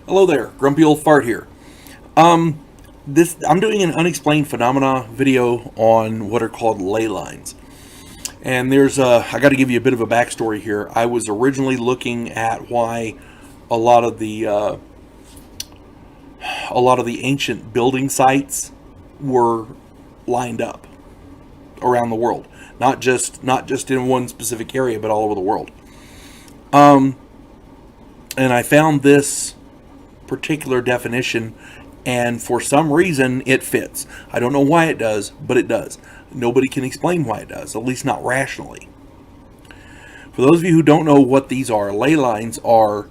Hello there, grumpy old fart here. I'm doing an unexplained phenomena video on what are called ley lines, and I got to give you a bit of a backstory here. I was originally looking at why a lot of the ancient building sites were lined up around the world, not just in one specific area, but all over the world. And I found this particular definition, and for some reason it fits. I don't know why it does, but it does. Nobody can explain why it does, at least not rationally. For those of you who don't know what these are, ley lines are,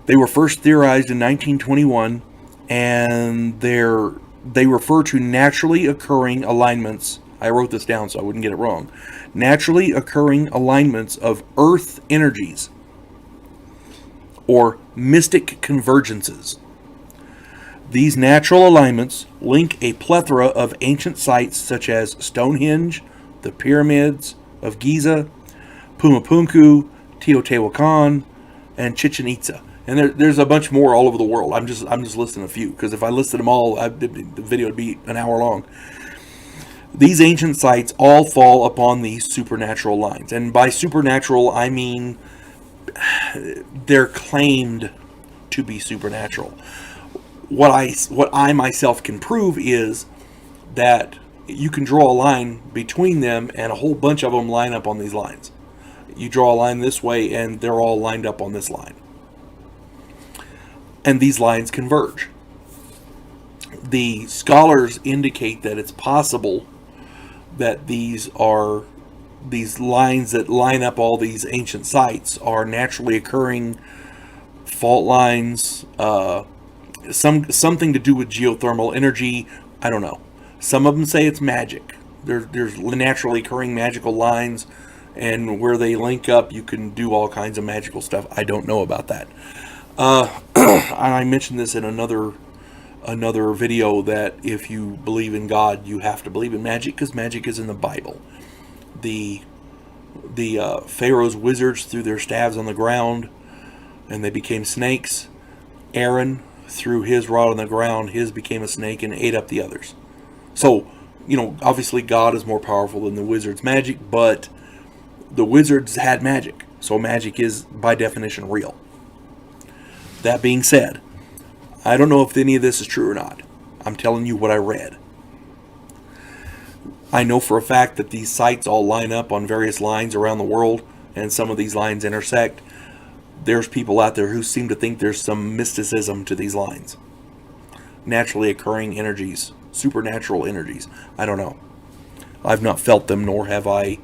they were first theorized in 1921, and they refer to naturally occurring alignments. I wrote this down so I wouldn't get it wrong. Naturally occurring alignments of Earth energies, or mystic convergences. These natural alignments link a plethora of ancient sites such as Stonehenge, the pyramids of Giza, Pumapunku, Teotihuacan, and Chichen Itza. And there's a bunch more all over the world. I'm just listing a few, because if I listed them all, the video would be an hour long. These ancient sites all fall upon these supernatural lines. And by supernatural, I mean they're claimed to be supernatural. What I myself can prove is that you can draw a line between them, and a whole bunch of them line up on these lines. You draw a line this way, and they're all lined up on this line. And these lines converge. The scholars indicate that it's possible that these lines that line up all these ancient sites are naturally occurring fault lines, something to do with geothermal energy. I don't know. Some of them say it's magic. There's naturally occurring magical lines, and where they link up, you can do all kinds of magical stuff. I don't know about that. I mentioned this in another video, that if you believe in God, you have to believe in magic, because magic is in the Bible. The Pharaoh's wizards threw their staves on the ground, and they became snakes. Aaron threw his rod on the ground, his became a snake and ate up the others. So, obviously God is more powerful than the wizard's magic, but the wizards had magic, so magic is by definition real. That being said, I don't know if any of this is true or not. I'm telling you what I read. I know for a fact that these sites all line up on various lines around the world, and some of these lines intersect. There's people out there who seem to think there's some mysticism to these lines. Naturally occurring energies, supernatural energies. I don't know. I've not felt them, nor have I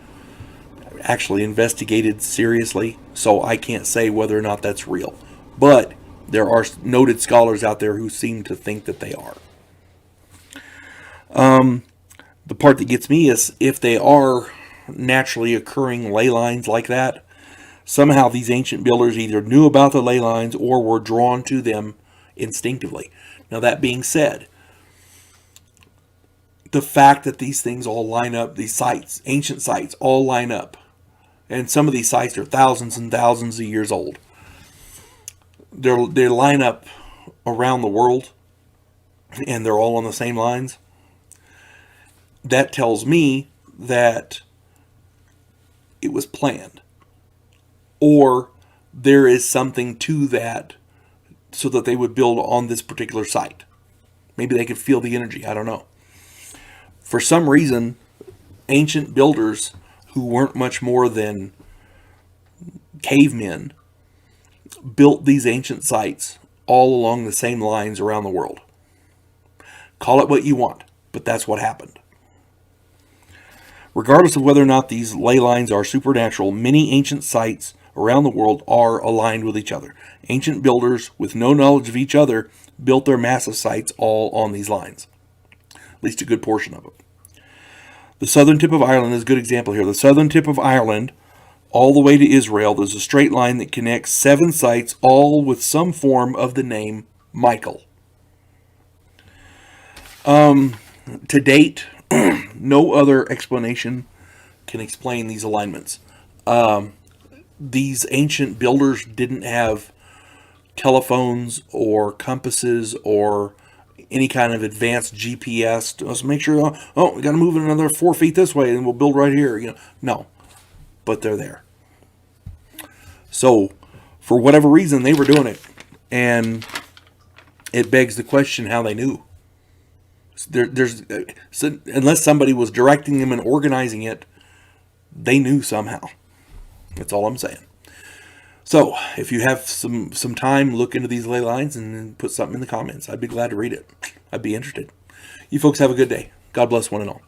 actually investigated seriously, so I can't say whether or not that's real. But there are noted scholars out there who seem to think that they are. The part that gets me is, if they are naturally occurring ley lines like that, somehow these ancient builders either knew about the ley lines or were drawn to them instinctively. Now, that being said, the fact that these things all line up, these sites, ancient sites, all line up, and some of these sites are thousands and thousands of years old, they line up around the world, and they're all on the same lines. That tells me that it was planned, or there is something to that, so that they would build on this particular site. Maybe they could feel the energy. I don't know. For some reason, ancient builders who weren't much more than cavemen built these ancient sites all along the same lines around the world. Call it what you want, but that's what happened. Regardless of whether or not these ley lines are supernatural, many ancient sites around the world are aligned with each other. Ancient builders with no knowledge of each other built their massive sites all on these lines. At least a good portion of them. The southern tip of Ireland is a good example here. The southern tip of Ireland, all the way to Israel, there's a straight line that connects 7 sites, all with some form of the name Michael. To date, no other explanation can explain these alignments. These ancient builders didn't have telephones or compasses or any kind of advanced GPS. Let's make sure, oh, we got to move it another 4 feet this way and we'll build right here. No, but they're there. So for whatever reason, they were doing it. And it begs the question how they knew. Unless somebody was directing them and organizing it, they knew somehow. That's all I'm saying. So if you have some time, look into these ley lines and put something in the comments. I'd be glad to read it. I'd be interested. You folks have a good day. God bless one and all.